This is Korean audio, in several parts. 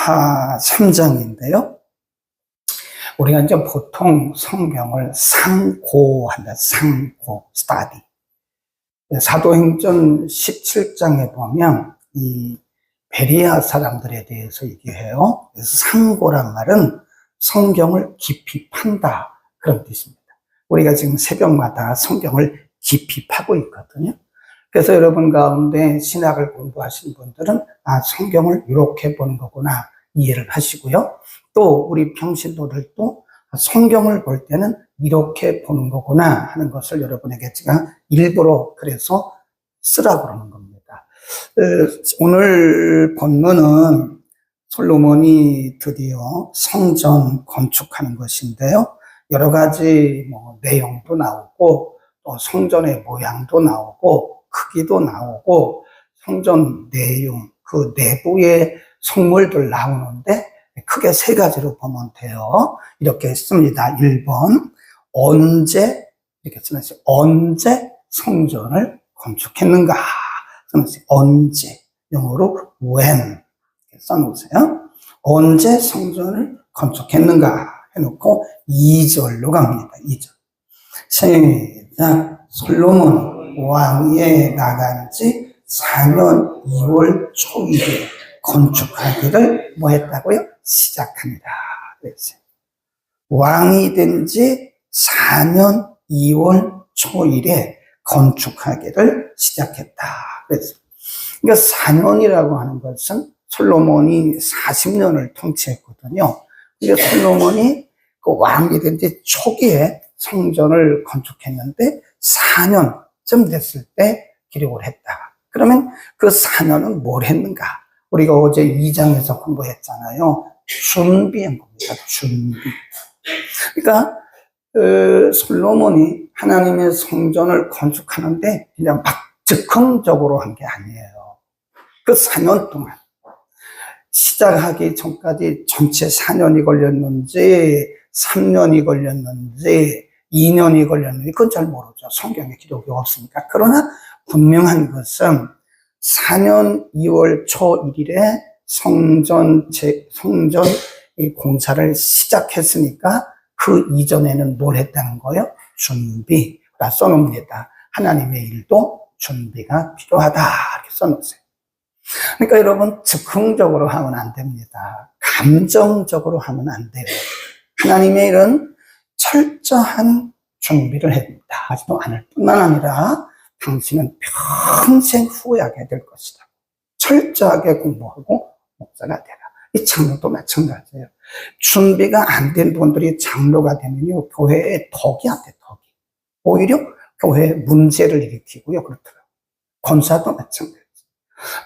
시카 3장인데요. 우리가 이제 보통 성경을 상고한다. 상고, 스타디. 사도행전 17장에 보면 이 베리아 사람들에 대해서 얘기해요. 그래서 상고란 말은 성경을 깊이 판다, 그런 뜻입니다. 우리가 지금 새벽마다 성경을 깊이 파고 있거든요. 그래서 여러분 가운데 신학을 공부하신 분들은 성경을 이렇게 보는 거구나 이해를 하시고요. 또 우리 평신도들도 성경을 볼 때는 이렇게 보는 거구나 하는 것을 여러분에게 제가 일부러 그래서 쓰라고 그러는 겁니다. 오늘 본문은 솔로몬이 드디어 성전 건축하는 것인데요. 여러 가지 내용도 나오고 또 성전의 모양도 나오고 크기도 나오고 성전 내용, 그 내부의 성물들 나오는데 크게 세 가지로 보면 돼요. 이렇게 씁니다. 1번, 언제, 이렇게 써놨어요. 언제 성전을 건축했는가? 써놨어요. 언제. 영어로 when. 이렇게 써놓으세요. 언제 성전을 건축했는가? 해놓고 2절로 갑니다. 2절. 시작. 솔로몬 왕위에 나간 지 4년 2월 초일에 건축하기를 뭐 했다고요? 시작합니다. 그랬어요. 왕이 된 지 4년 2월 초일에 건축하기를 시작했다. 그랬어요. 그러니까 4년이라고 하는 것은 솔로몬이 40년을 통치했거든요. 그러니까 솔로몬이 그 왕이 된 지 초기에 성전을 건축했는데 4년쯤 됐을 때 기록을 했다. 그러면 그 4년은 뭘 했는가? 우리가 어제 2장에서 공부했잖아요. 준비한 겁니다. 준비. 그러니까 솔로몬이 하나님의 성전을 건축하는데 그냥 막 즉흥적으로 한 게 아니에요. 그 4년 동안 시작하기 전까지 전체 4년이 걸렸는지 3년이 걸렸는지 2년이 걸렸는지 그건 잘 모르죠. 성경에 기록이 없으니까. 그러나 분명한 것은 4년 2월 초 1일에 성전 공사를 시작했으니까 그 이전에는 뭘 했다는 거예요? 준비가 써놓습니다. 하나님의 일도 준비가 필요하다 이렇게 써놓으세요. 그러니까 여러분 즉흥적으로 하면 안 됩니다. 감정적으로 하면 안 돼요. 하나님의 일은 철저한 준비를 해야 됩니다. 하지도 않을 뿐만 아니라 당신은 평생 후회하게 될 것이다. 철저하게 공부하고 목사가 되라. 이 장로도 마찬가지예요. 준비가 안 된 분들이 장로가 되면요, 교회에 덕이 안 돼, 덕이. 오히려 교회에 문제를 일으키고요, 그렇더라고요. 권사도 마찬가지예요.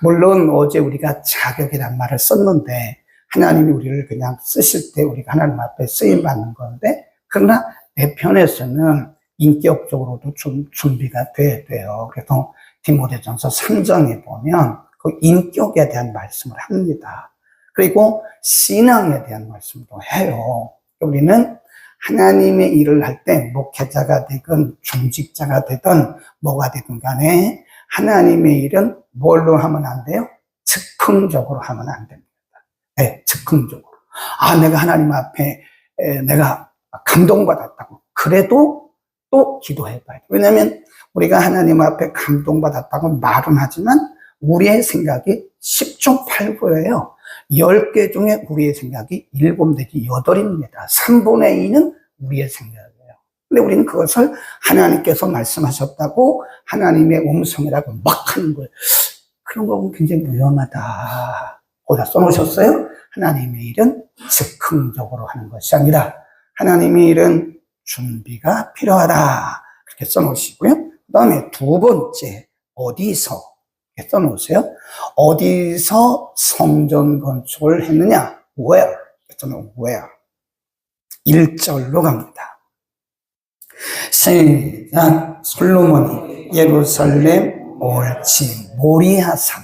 물론 어제 우리가 자격이란 말을 썼는데 하나님이 우리를 그냥 쓰실 때 우리가 하나님 앞에 쓰임받는 건데, 그러나 내 편에서는 인격적으로도 좀 준비가 돼야 돼요. 그래서 디모데전서 3장에 보면 그 인격에 대한 말씀을 합니다. 그리고 신앙에 대한 말씀도 해요. 우리는 하나님의 일을 할 때 목회자가 되든 중직자가 되든 뭐가 되든 간에 하나님의 일은 뭘로 하면 안 돼요? 즉흥적으로 하면 안 됩니다. 네, 즉흥적으로. 내가 하나님 앞에 내가 감동받았다고. 그래도 또 기도해봐야 돼요. 왜냐하면 우리가 하나님 앞에 감동받았다고 말은 하지만 우리의 생각이 10중 8구예요. 10개 중에 우리의 생각이 7 내지 8입니다. 3분의 2는 우리의 생각이에요. 근데 우리는 그것을 하나님께서 말씀하셨다고 하나님의 음성이라고 막 하는 거예요. 그런 거 보면 굉장히 위험하다. 거기다 써놓으셨어요? 하나님의 일은 즉흥적으로 하는 것이 아니라 하나님의 일은 준비가 필요하다. 그렇게 써놓으시고요. 그 다음에 두 번째, 어디서? 이렇게 써놓으세요. 어디서 성전 건축을 했느냐? Where? where? 1절로 갑니다. 시작. 솔로몬이 예루살렘 옳지 모리아산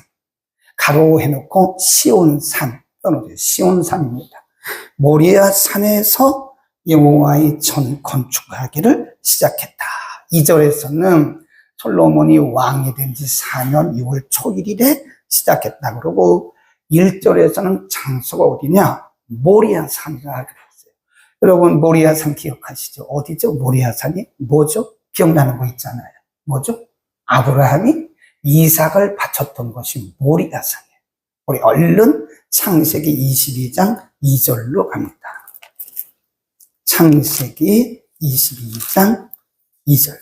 가로 해놓고 시온산 써놓으세요. 시온산입니다. 모리아산에서 여호와의 전 건축하기를 시작했다. 2절에서는 솔로몬이 왕이 된 지 4년 6월 초일에 시작했다. 그러고 1절에서는 장소가 어디냐? 모리아산이라 그랬어요. 여러분, 모리아산 기억하시죠? 어디죠? 모리아산이 뭐죠? 기억나는 거 있잖아요. 뭐죠? 아브라함이 이삭을 바쳤던 것이 모리아산이에요. 우리 얼른 창세기 22장 2절로 갑니다. 창세기 22장 2절.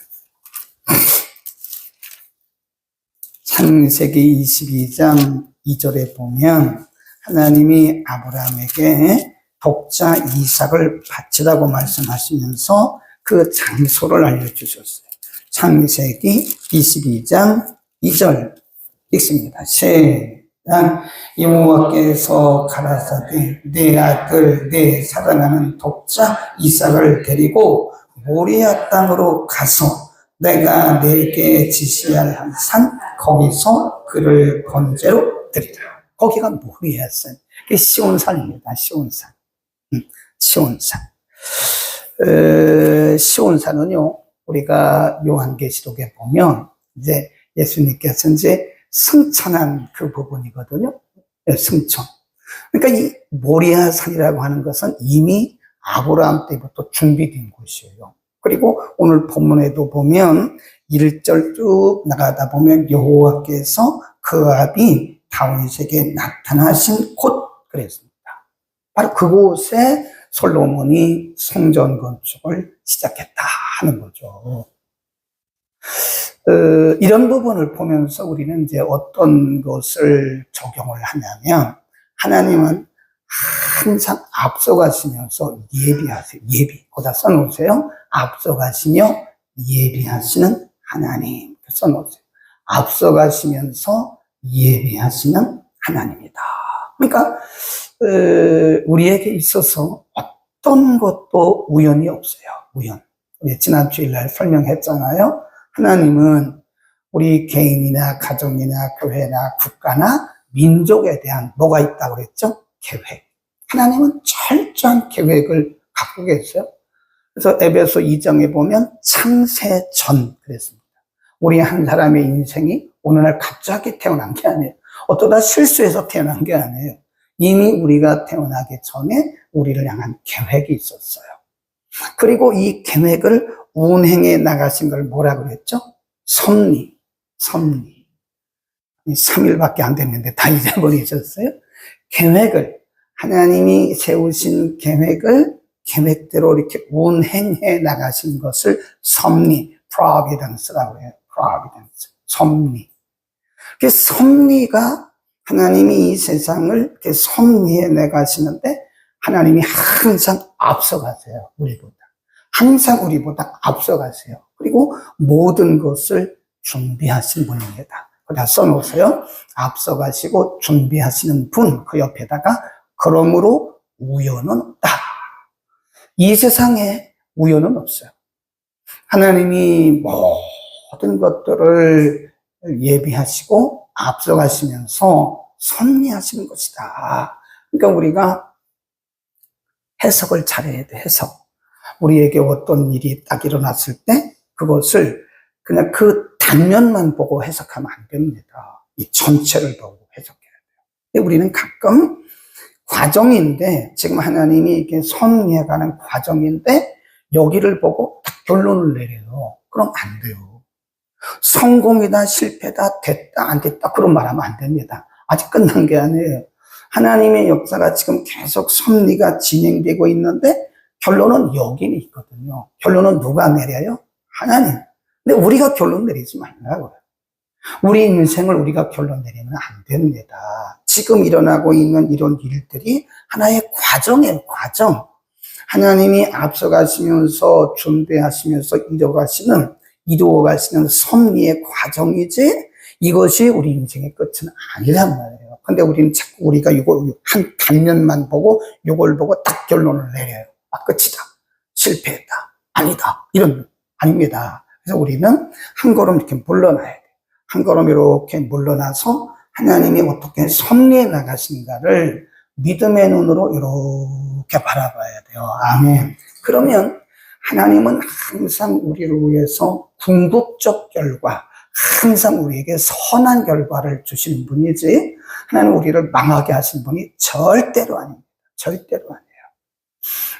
창세기 22장 2절에 보면 하나님이 아브라함에게 독자 이삭을 바치라고 말씀하시면서 그 장소를 알려주셨어요. 창세기 22장 2절 읽습니다. 시작. 여호와께서 가라사대 내 아들 내 사랑하는 독자 이삭을 데리고 모리아 땅으로 가서 내가 내게 지시할 산 거기서 그를 번제로 드리라. 거기가 모리아산. 시온산입니다. 시온산. 시온산. 시온산은요, 우리가 요한계시록에 보면 이제 예수님께서 이제 승천한 그 부분이거든요. 승천. 그러니까 이 모리아산이라고 하는 것은 이미 아브라함 때부터 준비된 곳이에요. 그리고 오늘 본문에도 보면 1절 쭉 나가다 보면 여호와께서 그 아비 다윗에게 나타나신 곳 그랬습니다. 바로 그곳에 솔로몬이 성전 건축을 시작했다 하는 거죠. 이런 부분을 보면서 우리는 이제 어떤 것을 적용을 하냐면 하나님은 항상 앞서가시면서 예비하세요. 예비. 거기다 써놓으세요. 앞서가시며 예비하시는 하나님. 써놓으세요. 앞서가시면서 예비하시는 하나님이다. 그러니까 우리에게 있어서 어떤 것도 우연이 없어요. 우연. 우리 지난 주일날 설명했잖아요. 하나님은 우리 개인이나 가정이나 교회나 국가나 민족에 대한 뭐가 있다고 그랬죠? 계획. 하나님은 철저한 계획을 갖고 계세요. 그래서 에베소 2장에 보면 창세 전 그랬습니다. 우리 한 사람의 인생이 어느 날 갑자기 태어난 게 아니에요. 어쩌다 실수해서 태어난 게 아니에요. 이미 우리가 태어나기 전에 우리를 향한 계획이 있었어요. 그리고 이 계획을 운행해 나가신 걸 뭐라고 그랬죠? 섭리. 3일밖에 안 됐는데 다 잊어버리셨어요? 계획을, 하나님이 세우신 계획대로 이렇게 운행해 나가신 것을 섭리, providence라고 해요. providence, 섭리. 그 섭리가 하나님이 이 세상을 이렇게 섭리해 나가시는데 하나님이 항상 앞서가세요. 우리보다. 항상 우리보다 앞서가세요. 그리고 모든 것을 준비하신 분입니다. 거기다 써놓으세요. 앞서가시고 준비하시는 분, 그 옆에다가 그러므로 우연은 없다. 이 세상에 우연은 없어요. 하나님이 모든 것들을 예비하시고 앞서가시면서 섭리하시는 것이다. 그러니까 우리가 해석을 잘해야 돼, 해석. 우리에게 어떤 일이 딱 일어났을 때 그것을 그냥 그 단면만 보고 해석하면 안 됩니다. 이 전체를 보고 해석해야 돼요. 근데 우리는 가끔 과정인데, 지금 하나님이 이렇게 섭리해가는 과정인데 여기를 보고 딱 결론을 내려요. 그럼 안 돼요. 성공이다, 실패다, 됐다, 안 됐다, 그런 말하면 안 됩니다. 아직 끝난 게 아니에요. 하나님의 역사가 지금 계속 섭리가 진행되고 있는데 결론은 여기는 있거든요. 결론은 누가 내려요? 하나님. 근데 우리가 결론 내리지 말라고요. 우리 인생을 우리가 결론 내리면 안 됩니다. 지금 일어나고 있는 이런 일들이 하나의 과정이에요, 과정. 하나님이 앞서가시면서 준비하시면서 이루어가시는 섭리의 과정이지 이것이 우리 인생의 끝은 아니란 말이에요. 근데 우리는 자꾸 우리가 이거 한 단면만 보고 이걸 보고 딱 결론을 내려요. 아, 끝이다. 실패했다. 아니다. 이런, 아닙니다. 그래서 우리는 한 걸음 이렇게 물러나야 돼요. 한 걸음 이렇게 물러나서 하나님이 어떻게 섭리해 나가신가를 믿음의 눈으로 이렇게 바라봐야 돼요. 아멘. 그러면 하나님은 항상 우리를 위해서 궁극적 결과, 항상 우리에게 선한 결과를 주시는 분이지, 하나님 우리를 망하게 하신 분이 절대로 아닙니다. 절대로 아니에요.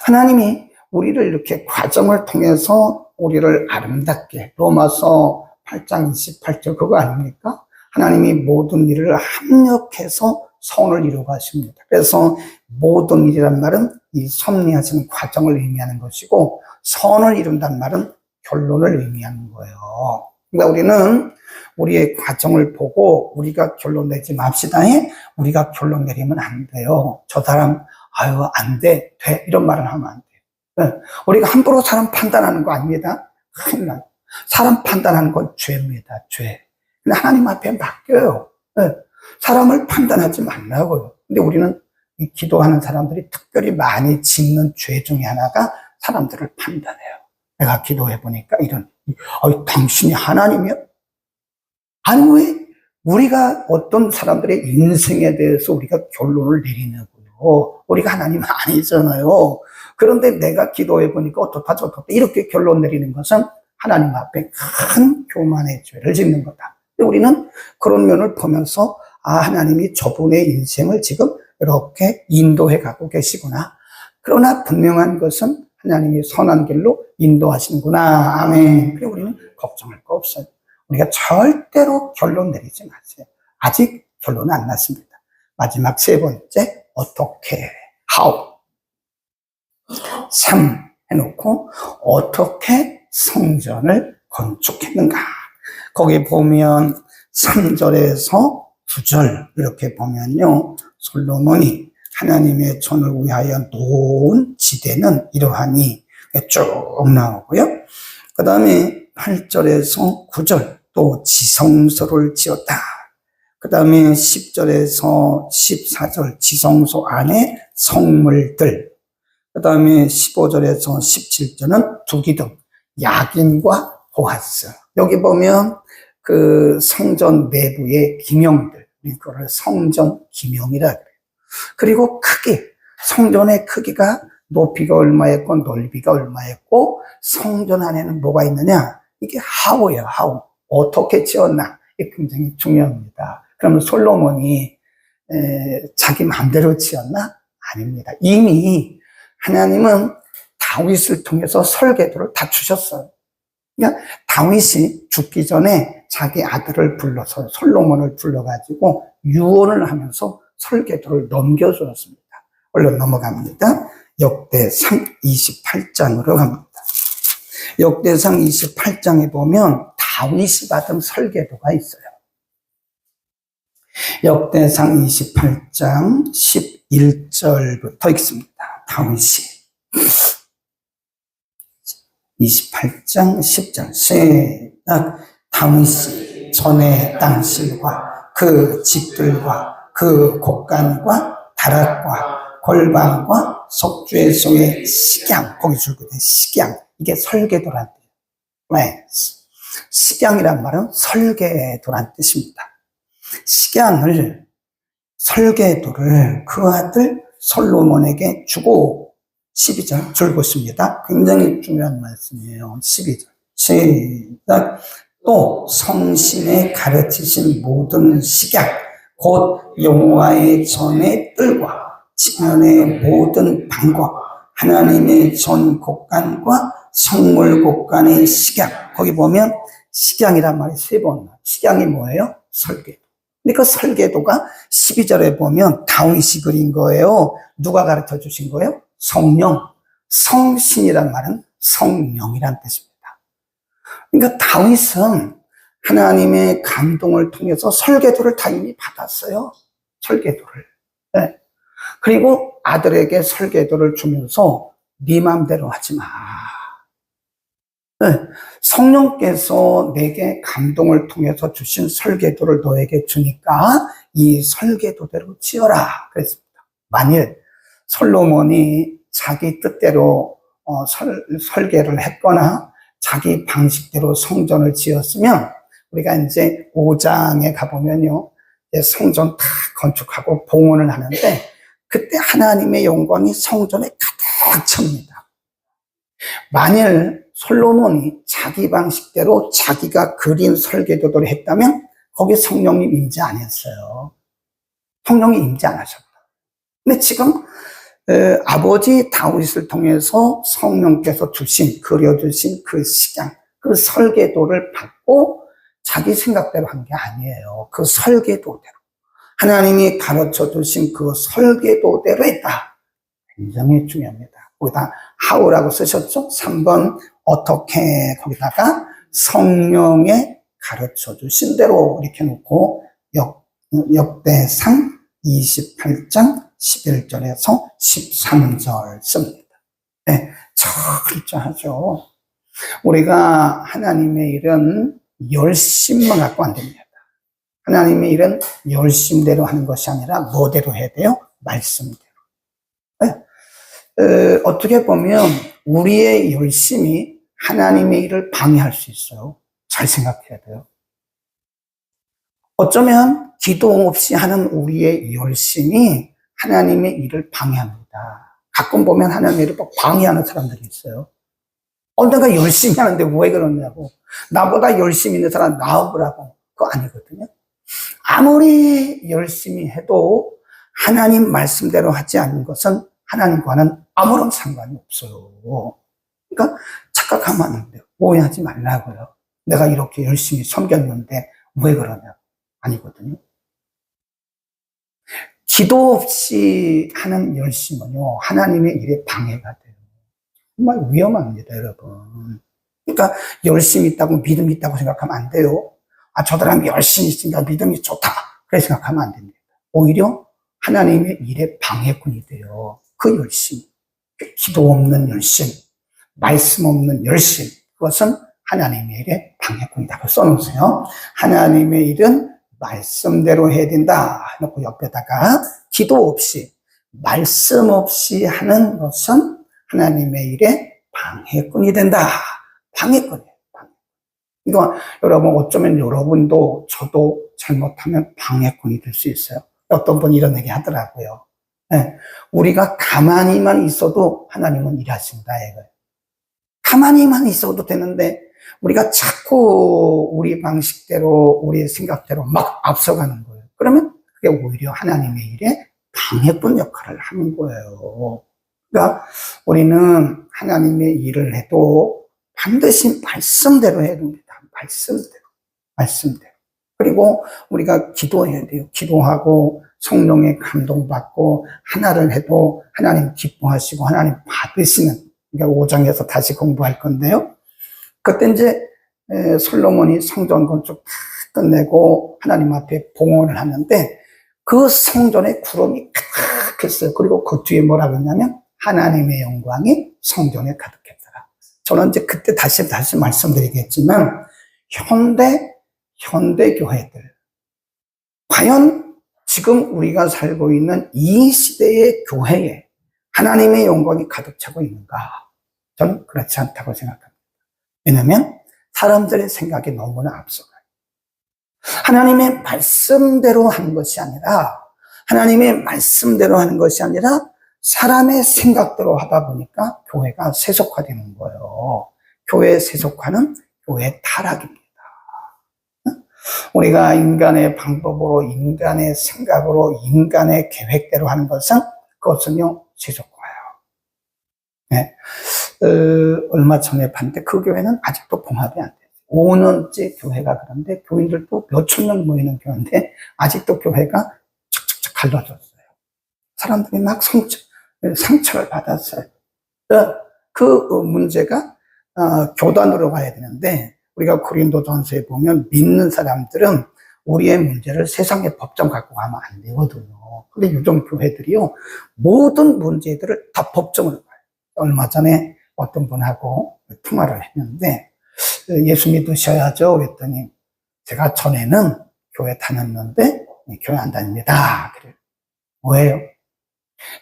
하나님이 우리를 이렇게 과정을 통해서 우리를 아름답게, 로마서 8장 28절 그거 아닙니까? 하나님이 모든 일을 합력해서 선을 이루가십니다. 그래서 모든 일이란 말은 이 섭리하시는 과정을 의미하는 것이고, 선을 이룬다는 말은 결론을 의미하는 거예요. 그러니까 우리는 우리의 과정을 보고 우리가 결론 내지 맙시다. 우리가 결론 내리면 안 돼요. 저 사람 아유 안 돼, 돼 이런 말을 하면 안 돼요. 우리가 함부로 사람 판단하는 거 아닙니다. 큰일 나요. 사람 판단하는 건 죄입니다. 죄. 근데 하나님 앞에 맡겨요. 사람을 판단하지 말라고요. 근데 우리는 이 기도하는 사람들이 특별히 많이 짓는 죄 중에 하나가 사람들을 판단해요. 내가 기도해 보니까 이런, 당신이 하나님이야? 아니 왜 우리가 어떤 사람들의 인생에 대해서 우리가 결론을 내리냐고요. 우리가 하나님 아니잖아요. 그런데 내가 기도해 보니까 어떻다 저떻다 이렇게 결론 내리는 것은 하나님 앞에 큰 교만의 죄를 짓는 거다. 우리는 그런 면을 보면서 하나님이 저분의 인생을 지금 이렇게 인도해 가고 계시구나. 그러나 분명한 것은 하나님이 선한 길로 인도하시는구나. 아멘. 그리고 우리는 걱정할 거 없어요. 우리가 절대로 결론 내리지 마세요. 아직 결론은 안 났습니다. 마지막 세 번째, 어떻게, how. 3 해놓고 어떻게 성전을 건축했는가. 거기 보면 3절에서 9절 이렇게 보면요, 솔로몬이 하나님의 전을 위하여 놓은 지대는 이러하니 쭉 나오고요. 그 다음에 8절에서 9절 또 지성소를 지었다. 그 다음에 10절에서 14절 지성소 안에 성물들. 그 다음에 15절에서 17절은 두기등, 야긴과 보아스. 여기 보면 그 성전 내부의 기명들, 그걸 성전 기명이라 그래요. 그리고 크기, 성전의 크기가 높이가 얼마였고 넓이가 얼마였고 성전 안에는 뭐가 있느냐, 이게 how예요. how. 어떻게 지었나, 이게 굉장히 중요합니다. 그러면 솔로몬이 자기 마음대로 지었나? 아닙니다. 이미 하나님은 다윗을 통해서 설계도를 다 주셨어요. 그러니까 다윗이 죽기 전에 자기 아들을 불러서 솔로몬을 불러가지고 유언을 하면서 설계도를 넘겨주었습니다. 얼른 넘어갑니다. 역대상 28장으로 갑니다. 역대상 28장에 보면 다윗이 받은 설계도가 있어요. 역대상 28장 11절부터 읽습니다. 다윗이 28장 10절 시작. 다윗이 전에 땅실과 그 집들과 그 곡간과 다락과 골방과 속죄소의 식양, 거기 줄거든 식양, 이게 설계도란 뜻이에요. 네. 식양이란 말은 설계도란 뜻입니다. 식양을, 설계도를 그 아들 솔로몬에게 주고 12절 줄고 있습니다. 굉장히 중요한 말씀이에요. 12절 시작. 또 성신에 가르치신 모든 식양, 곧 여호와의 전의 뜰과 지면의 모든 방과 하나님의 전 곡간과 성물 곡간의 식양. 거기 보면 식양이란 말이 3번. 식양이 뭐예요? 설계도. 근데 그 설계도가 12절에 보면 다윗이 그린 거예요. 누가 가르쳐 주신 거예요? 성령. 성신이란 말은 성령이란 뜻입니다. 그러니까 다윗은 하나님의 감동을 통해서 설계도를 다 이미 받았어요. 설계도를. 네. 그리고 아들에게 설계도를 주면서 네 맘대로 하지 마. 네. 성령께서 내게 감동을 통해서 주신 설계도를 너에게 주니까 이 설계도대로 지어라 그랬습니다. 만일 솔로몬이 자기 뜻대로 설계를 했거나 자기 방식대로 성전을 지었으면 우리가 이제 5장에 가보면요, 성전 다 건축하고 봉헌을 하는데 그때 하나님의 영광이 성전에 가득 찹니다. 만일 솔로몬이 자기 방식대로 자기가 그린 설계도대로 했다면 거기에 성령님 임재 안 했어요. 성령이 임재 안 하셨다. 근데 지금 아버지 다윗을 통해서 성령께서 그려주신 그 식양, 그 설계도를 받고 자기 생각대로 한 게 아니에요. 그 설계도대로. 하나님이 가르쳐 주신 그 설계도대로 했다. 굉장히 중요합니다. 거기다 how라고 쓰셨죠? 3번 어떻게, 거기다가 성령의 가르쳐 주신 대로 이렇게 놓고 역대상 28장 11절에서 13절 씁니다. 네, 철저하죠. 우리가 하나님의 일은 열심만 갖고 안 됩니다. 하나님의 일은 열심대로 하는 것이 아니라 뭐대로 해야 돼요? 말씀대로. 네. 어떻게 보면 우리의 열심이 하나님의 일을 방해할 수 있어요. 잘 생각해야 돼요. 어쩌면 기도 없이 하는 우리의 열심이 하나님의 일을 방해합니다. 가끔 보면 하나님의 일을 방해하는 사람들이 있어요. 내가 열심히 하는데 왜 그러냐고. 나보다 열심히 있는 사람 나오라고. 그거 아니거든요. 아무리 열심히 해도 하나님 말씀대로 하지 않는 것은 하나님과는 아무런 상관이 없어요. 그러니까 착각하면 안 돼요. 오해하지 말라고요. 내가 이렇게 열심히 섬겼는데 왜 그러냐고. 아니거든요. 기도 없이 하는 열심은요, 하나님의 일에 방해가 돼요. 정말 위험합니다, 여러분. 그러니까 열심히 있다고 믿음이 있다고 생각하면 안 돼요. 저 사람이 열심히 있으니까 믿음이 좋다. 그렇게 생각하면 안 됩니다. 오히려 하나님의 일에 방해꾼이 돼요. 그 열심. 기도 없는 열심, 말씀 없는 열심. 그것은 하나님의 일에 방해꾼이라고 써놓으세요. 하나님의 일은 말씀대로 해야 된다. 해놓고 옆에다가 기도 없이, 말씀 없이 하는 것은 하나님의 일에 방해꾼이 된다. 방해꾼이에요. 이거 여러분 어쩌면 여러분도 저도 잘못하면 방해꾼이 될 수 있어요. 어떤 분이 이런 얘기 하더라고요. 네, 우리가 가만히만 있어도 하나님은 일하신다 이거예요. 가만히만 있어도 되는데 우리가 자꾸 우리 방식대로 우리 생각대로 막 앞서가는 거예요. 그러면 그게 오히려 하나님의 일에 방해꾼 역할을 하는 거예요. 그러니까 우리는 하나님의 일을 해도 반드시 말씀대로 해야 됩니다. 말씀대로. 그리고 우리가 기도해야 돼요. 기도하고 성령의 감동받고 하나를 해도 하나님 기뻐하시고 하나님 받으시는, 그러니까 5장에서 다시 공부할 건데요. 그때 이제 솔로몬이 성전 건축 다 끝내고 하나님 앞에 봉헌을 하는데 그 성전에 구름이 가득했어요. 그리고 그 뒤에 뭐라 그러냐면 하나님의 영광이 성전에 가득했더라. 저는 이제 그때 다시 말씀드리겠지만 현대 교회들, 과연 지금 우리가 살고 있는 이 시대의 교회에 하나님의 영광이 가득 차고 있는가? 저는 그렇지 않다고 생각합니다. 왜냐하면 사람들의 생각이 너무나 앞서가요. 하나님의 말씀대로 하는 것이 아니라 사람의 생각대로 하다 보니까 교회가 세속화되는 거예요. 교회 세속화는 교회 타락입니다. 우리가 인간의 방법으로, 인간의 생각으로, 인간의 계획대로 하는 것은 그것은요 세속화예요. 네. 얼마 전에 봤는데 그 교회는 아직도 봉합이 안 돼요. 5년째 교회가 그런데 교인들도 몇천 명 모이는 교회인데 아직도 교회가 척척척 갈라졌어요. 사람들이 막 상처를 받았어요. 그 문제가 교단으로 가야 되는데 우리가 고린도전서에 보면 믿는 사람들은 우리의 문제를 세상의 법정 갖고 가면 안 되거든요. 근데 요즘 교회들이요 모든 문제들을 다 법정으로 가요. 얼마 전에 어떤 분하고 통화를 했는데 예수 믿으셔야죠 그랬더니 제가 전에는 교회 다녔는데 교회 안 다닙니다. 그래요. 뭐예요?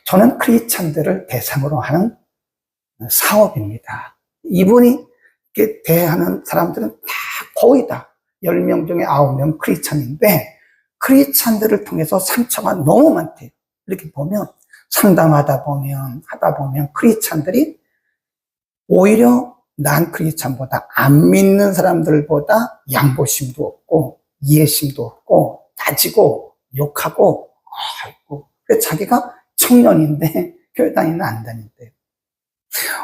저는 크리스찬들을 대상으로 하는 사업입니다. 이분이 대하는 사람들은 다 거의 다 10명 중에 9명 크리스찬인데 크리스찬들을 통해서 상처가 너무 많대요. 이렇게 보면 상담하다 보면 크리스찬들이 오히려 난 크리스찬보다 안 믿는 사람들보다 양보심도 없고 이해심도 없고 따지고 욕하고 아이고 자기가 청년인데 교회 다니는 안 다닌대요.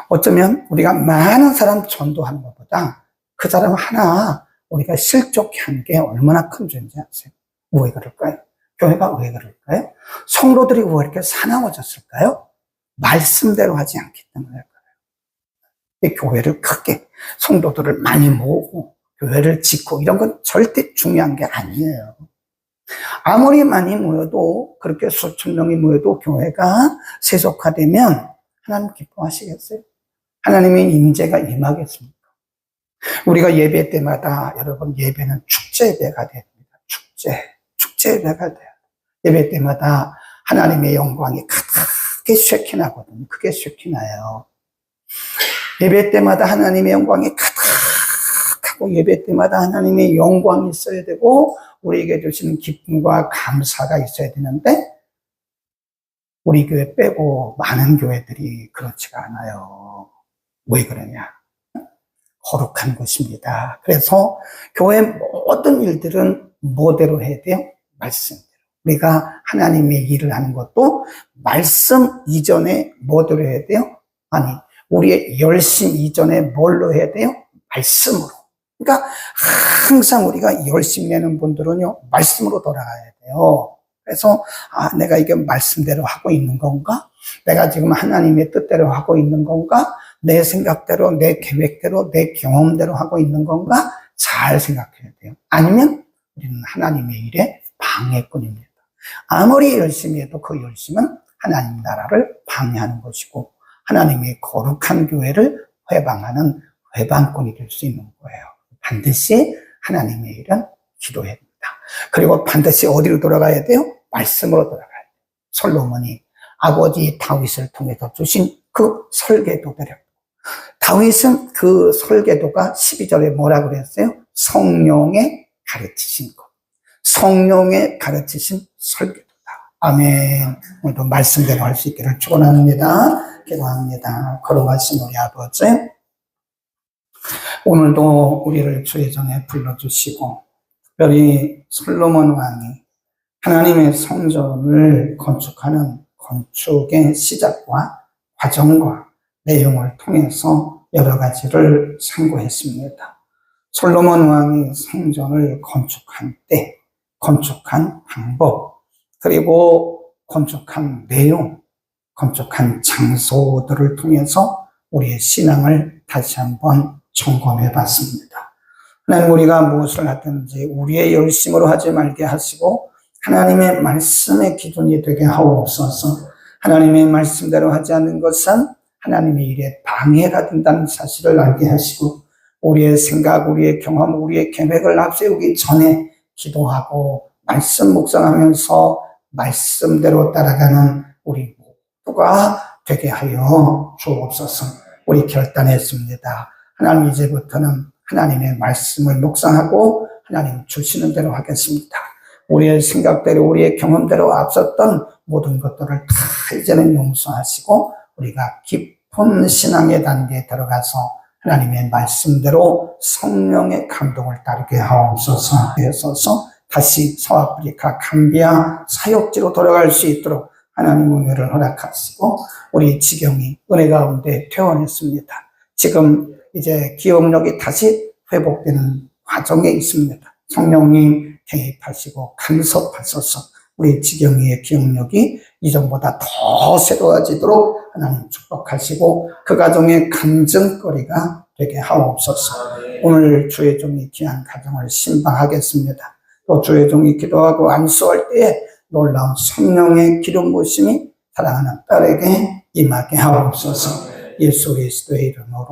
어쩌면 우리가 많은 사람 전도하는 것보다 그 사람 하나 우리가 실족해 하는 게 얼마나 큰 존재 아세요? 왜 그럴까요? 교회가 왜 그럴까요? 성도들이 왜 이렇게 사나워졌을까요? 말씀대로 하지 않기 때문에 그래요. 교회를 크게 성도들을 많이 모으고 교회를 짓고 이런 건 절대 중요한 게 아니에요. 아무리 많이 모여도 그렇게 수천 명이 모여도 교회가 세속화되면 하나님 기뻐하시겠어요? 하나님의 임재가 임하겠습니까? 우리가 예배 때마다 여러분 예배는 축제 예배가 됩니다. 축제 예배가 돼요. 예배 때마다 하나님의 영광이 크게 쉐키나거든요. 그게 쉐키나요. 예배 때마다 하나님의 영광이 가득하고 예배 때마다 하나님의 영광이 있어야 되고 우리에게 주시는 기쁨과 감사가 있어야 되는데 우리 교회 빼고 많은 교회들이 그렇지가 않아요. 왜 그러냐? 거룩한 것입니다. 그래서 교회 모든 일들은 뭐대로 해야 돼요? 말씀대로. 우리가 하나님의 일을 하는 것도 말씀 이전에 뭐대로 해야 돼요? 아니, 우리의 열심 이전에 뭘로 해야 돼요? 말씀으로. 그러니까 항상 우리가 열심 내는 분들은요, 말씀으로 돌아가야 돼요. 그래서 내가 이게 말씀대로 하고 있는 건가? 내가 지금 하나님의 뜻대로 하고 있는 건가? 내 생각대로, 내 계획대로, 내 경험대로 하고 있는 건가? 잘 생각해야 돼요. 아니면 우리는 하나님의 일에 방해꾼입니다. 아무리 열심히 해도 그 열심은 하나님 나라를 방해하는 것이고 하나님의 거룩한 교회를 회방하는 회방꾼이 될 수 있는 거예요. 반드시 하나님의 일은 기도해야 됩니다. 그리고 반드시 어디로 돌아가야 돼요? 말씀으로 돌아가야 돼요. 솔로몬이 아버지 다윗을 통해서 주신 그 설계도대로. 다윗은 그 설계도가 12절에 뭐라고 그랬어요? 성령의 가르치신 것. 성령의 가르치신 설계도다. 아멘. 오늘도 말씀대로 할 수 있기를 축원합니다. 기도합니다. 거룩하신 우리 아버지, 오늘도 우리를 주의 전에 불러주시고 특별히 솔로몬 왕이 하나님의 성전을 건축하는 건축의 시작과 과정과 내용을 통해서 여러 가지를 상고했습니다. 솔로몬 왕이 성전을 건축한 때, 건축한 방법, 그리고 건축한 내용, 건축한 장소들을 통해서 우리의 신앙을 다시 한번 점검해 봤습니다. 하나님, 우리가 무엇을 하든지 우리의 열심으로 하지 말게 하시고 하나님의 말씀의 기준이 되게 하옵소서. 하나님의 말씀대로 하지 않는 것은 하나님의 일에 방해가 된다는 사실을 알게 하시고 우리의 생각, 우리의 경험, 우리의 계획을 앞세우기 전에 기도하고 말씀 묵상하면서 말씀대로 따라가는 우리 모두가 되게 하여 주옵소서. 우리 결단했습니다. 하나님, 이제부터는 하나님의 말씀을 묵상하고 하나님 주시는 대로 하겠습니다. 우리의 생각대로 우리의 경험대로 앞섰던 모든 것들을 다 이제는 용서하시고 우리가 깊은 신앙의 단계에 들어가서 하나님의 말씀대로 성령의 감동을 따르게 하옵소서. 하소서. 다시 서아프리카 감비아 사역지로 돌아갈 수 있도록 하나님 은혜를 허락하시고 우리 지경이 은혜 가운데 퇴원했습니다. 지금 이제 기억력이 다시 회복되는 과정에 있습니다. 성령님 개입하시고 간섭하셔서 우리 지경이의 기억력이 이전보다 더 새로워지도록 하나님 축복하시고 그 가정의 간증거리가 되게 하옵소서. 오늘 주의 종이 귀한 가정을 신방하겠습니다. 또 주의 종이 기도하고 안수할 때에 놀라운 성령의 기름 부으심이 사랑하는 딸에게 임하게 하옵소서. 예수 그리스도의 이름으로